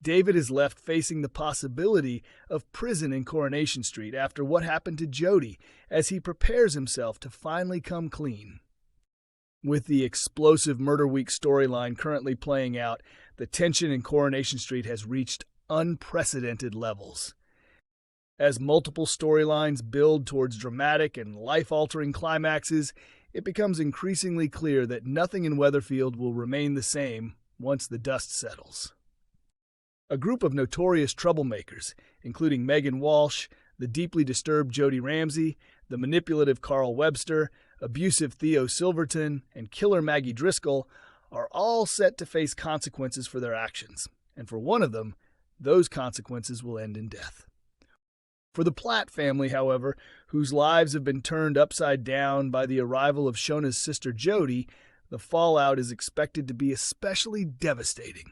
David is left facing the possibility of prison in Coronation Street after what happened to Jodie as he prepares himself to finally come clean. With the explosive Murder Week storyline currently playing out, the tension in Coronation Street has reached unprecedented levels. As multiple storylines build towards dramatic and life-altering climaxes, it becomes increasingly clear that nothing in Weatherfield will remain the same once the dust settles. A group of notorious troublemakers, including Megan Walsh, the deeply disturbed Jodie Ramsey, the manipulative Carl Webster, abusive Theo Silverton, and killer Maggie Driscoll, are all set to face consequences for their actions, and for one of them, those consequences will end in death. For the Platt family, however, whose lives have been turned upside down by the arrival of Shona's sister Jodie, the fallout is expected to be especially devastating.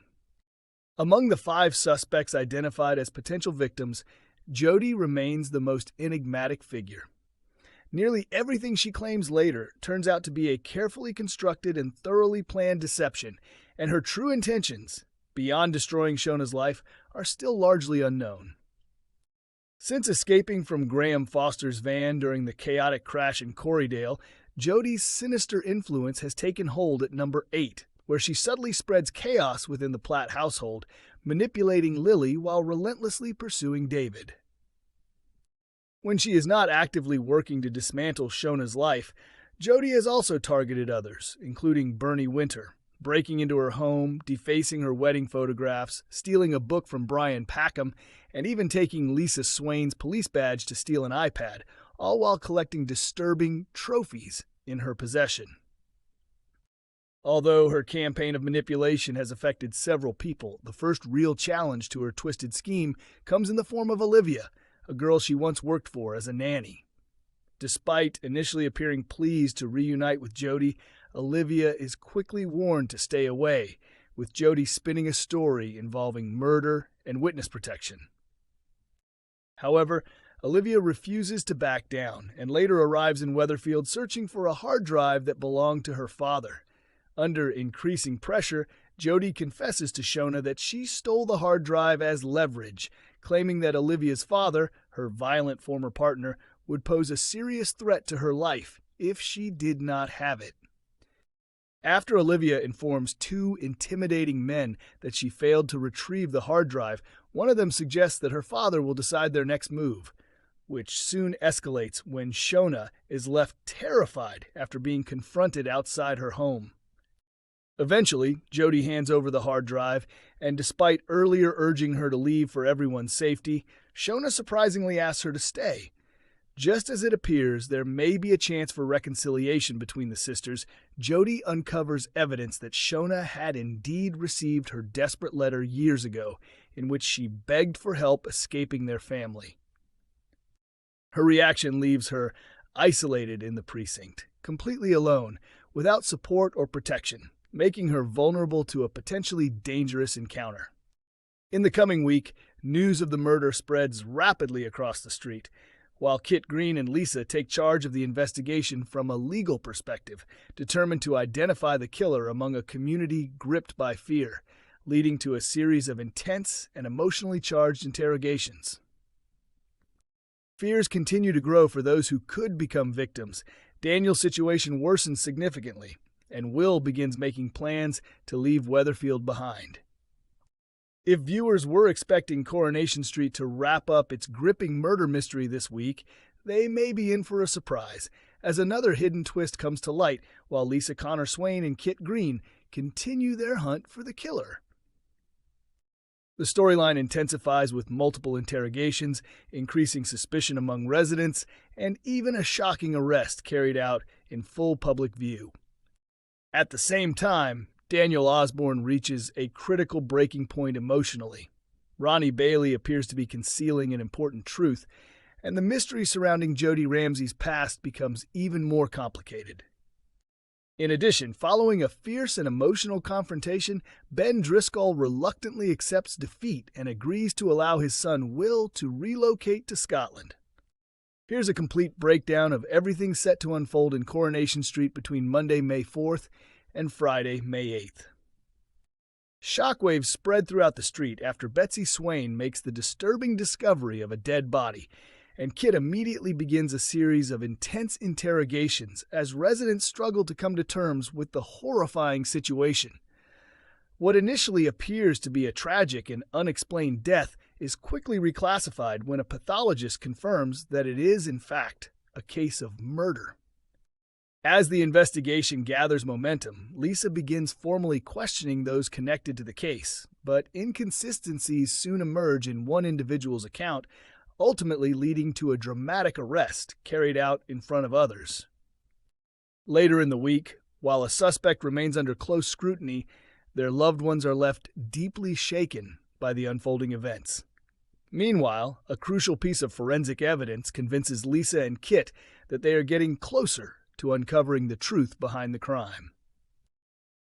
Among the 5 suspects identified as potential victims, Jodie remains the most enigmatic figure. Nearly everything she claims later turns out to be a carefully constructed and thoroughly planned deception, and her true intentions, beyond destroying Shona's life, are still largely unknown. Since escaping from Graham Foster's van during the chaotic crash in Corriedale, Jodie's sinister influence has taken hold at number 8, where she subtly spreads chaos within the Platt household, manipulating Lily while relentlessly pursuing David. When she is not actively working to dismantle Shona's life, Jodie has also targeted others, including Bernie Winter, breaking into her home, defacing her wedding photographs, stealing a book from Brian Packham, and even taking Lisa Swain's police badge to steal an iPad, all while collecting disturbing trophies in her possession. Although her campaign of manipulation has affected several people, the first real challenge to her twisted scheme comes in the form of Olivia, a girl she once worked for as a nanny. Despite initially appearing pleased to reunite with Jodie, Olivia is quickly warned to stay away, with Jodie spinning a story involving murder and witness protection. However, Olivia refuses to back down and later arrives in Weatherfield searching for a hard drive that belonged to her father. Under increasing pressure, Jodie confesses to Shona that she stole the hard drive as leverage, claiming that Olivia's father, her violent former partner, would pose a serious threat to her life if she did not have it. After Olivia informs 2 intimidating men that she failed to retrieve the hard drive, one of them suggests that her father will decide their next move, which soon escalates when Shona is left terrified after being confronted outside her home. Eventually, Jodie hands over the hard drive, and despite earlier urging her to leave for everyone's safety, Shona surprisingly asks her to stay. Just as it appears there may be a chance for reconciliation between the sisters, Jodie uncovers evidence that Shona had indeed received her desperate letter years ago, in which she begged for help escaping their family. Her reaction leaves her isolated in the precinct, completely alone, without support or protection, making her vulnerable to a potentially dangerous encounter. In the coming week, news of the murder spreads rapidly across the street, while Kit Green and Lisa take charge of the investigation from a legal perspective, determined to identify the killer among a community gripped by fear, leading to a series of intense and emotionally charged interrogations. Fears continue to grow for those who could become victims. Daniel's situation worsens significantly, and Will begins making plans to leave Weatherfield behind. If viewers were expecting Coronation Street to wrap up its gripping murder mystery this week, they may be in for a surprise, as another hidden twist comes to light while Lisa Connor Swain and Kit Green continue their hunt for the killer. The storyline intensifies with multiple interrogations, increasing suspicion among residents, and even a shocking arrest carried out in full public view. At the same time, Daniel Osborne reaches a critical breaking point emotionally. Ronnie Bailey appears to be concealing an important truth, and the mystery surrounding Jodie Ramsey's past becomes even more complicated. In addition, following a fierce and emotional confrontation, Ben Driscoll reluctantly accepts defeat and agrees to allow his son Will to relocate to Scotland. Here's a complete breakdown of everything set to unfold in Coronation Street between Monday, May 4th and Friday, May 8th. Shockwaves spread throughout the street after Betsy Swain makes the disturbing discovery of a dead body, and Kit immediately begins a series of intense interrogations as residents struggle to come to terms with the horrifying situation. What initially appears to be a tragic and unexplained death is quickly reclassified when a pathologist confirms that it is, in fact, a case of murder. As the investigation gathers momentum, Lisa begins formally questioning those connected to the case, but inconsistencies soon emerge in one individual's account, ultimately leading to a dramatic arrest carried out in front of others. Later in the week, while a suspect remains under close scrutiny, their loved ones are left deeply shaken by the unfolding events. Meanwhile, a crucial piece of forensic evidence convinces Lisa and Kit that they are getting closer to uncovering the truth behind the crime.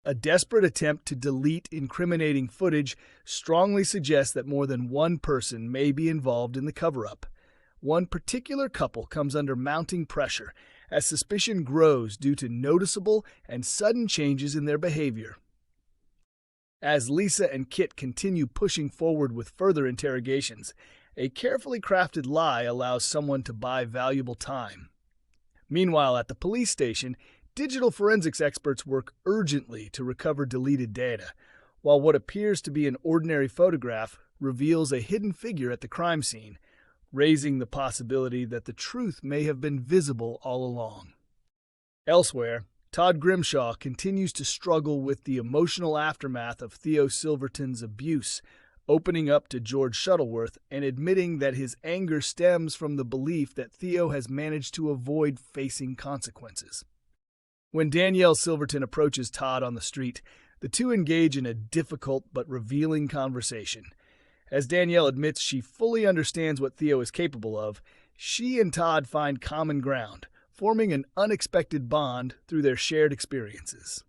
A desperate attempt to delete incriminating footage strongly suggests that more than one person may be involved in the cover-up. One particular couple comes under mounting pressure as suspicion grows due to noticeable and sudden changes in their behavior. As Lisa and Kit continue pushing forward with further interrogations, a carefully crafted lie allows someone to buy valuable time. Meanwhile, at the police station, digital forensics experts work urgently to recover deleted data, while what appears to be an ordinary photograph reveals a hidden figure at the crime scene, raising the possibility that the truth may have been visible all along. Elsewhere, Todd Grimshaw continues to struggle with the emotional aftermath of Theo Silverton's abuse, opening up to George Shuttleworth and admitting that his anger stems from the belief that Theo has managed to avoid facing consequences. When Danielle Silverton approaches Todd on the street, the two engage in a difficult but revealing conversation. As Danielle admits she fully understands what Theo is capable of, she and Todd find common ground, forming an unexpected bond through their shared experiences.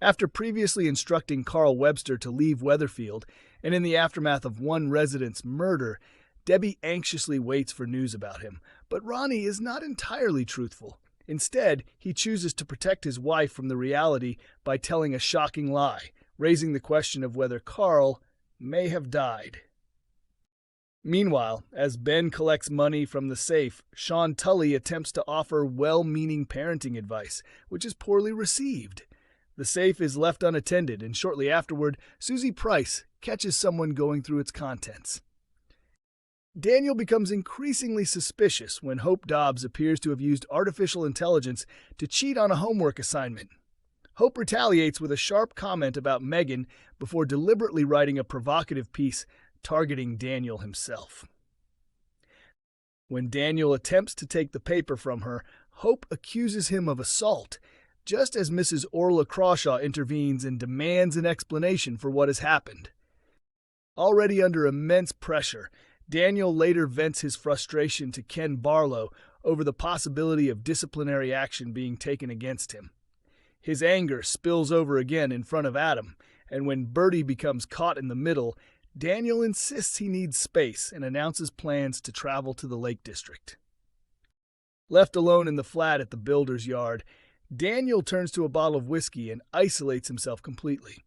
After previously instructing Carl Webster to leave Weatherfield, and in the aftermath of one resident's murder, Debbie anxiously waits for news about him, but Ronnie is not entirely truthful. Instead, he chooses to protect his wife from the reality by telling a shocking lie, raising the question of whether Carl may have died. Meanwhile, as Ben collects money from the safe, Sean Tully attempts to offer well-meaning parenting advice, which is poorly received. The safe is left unattended, and shortly afterward, Susie Price catches someone going through its contents. Daniel becomes increasingly suspicious when Hope Dobbs appears to have used artificial intelligence to cheat on a homework assignment. Hope retaliates with a sharp comment about Megan before deliberately writing a provocative piece targeting Daniel himself. When Daniel attempts to take the paper from her, Hope accuses him of assault, just as Mrs. Orla Crawshaw intervenes and demands an explanation for what has happened. Already under immense pressure, Daniel later vents his frustration to Ken Barlow over the possibility of disciplinary action being taken against him. His anger spills over again in front of Adam, and when Bertie becomes caught in the middle, Daniel insists he needs space and announces plans to travel to the Lake District. Left alone in the flat at the builder's yard, Daniel turns to a bottle of whiskey and isolates himself completely.